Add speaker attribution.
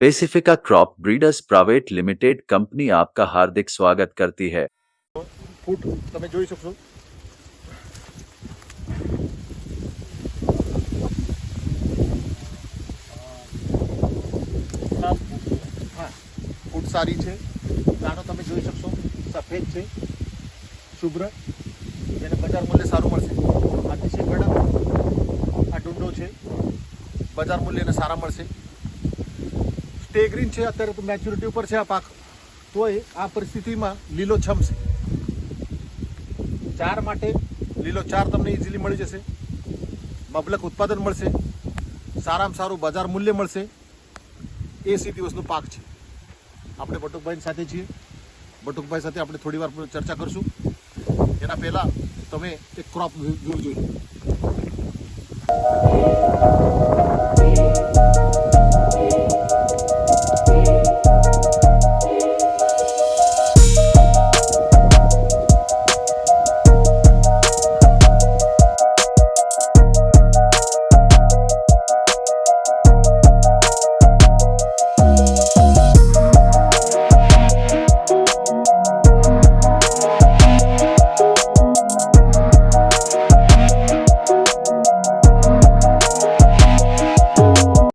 Speaker 1: Pacifica crop breeders private limited company आपका हार्दिक स्वागत करती है।
Speaker 2: ફૂટ તમે જોઈ શકશો। હા, ફૂટ સારી છે। દાણો તમે જોઈ શકશો, સફેદ છે, શુભ્ર, જેને બજાર મૂલ્ય સારું મળશે। અતિશય ગળા આ ડુંડો છે, બજાર મૂલ્યને સારા મળશે। સ્ટે ગ્રીન છે, અત્યારે તો મેચ્યુરિટી ઉપર છે આ પાક, તોય આ પરિસ્થિતિમાં લીલોછમ છે। ચાર માટે લીલો ચાર તમને ઇઝીલી મળી જશે, મબલક ઉત્પાદન મળશે, સારામાં સારું બજાર મૂલ્ય મળશે। એ સીધી વસ્તુ પાક છે। આપણે બટુકભાઈ સાથે છીએ, બટુકભાઈ સાથે આપણે થોડી વાર ચર્ચા કરશું। એના પહેલાં તમે એક ક્રોપ વ્યૂ જોઈ લો।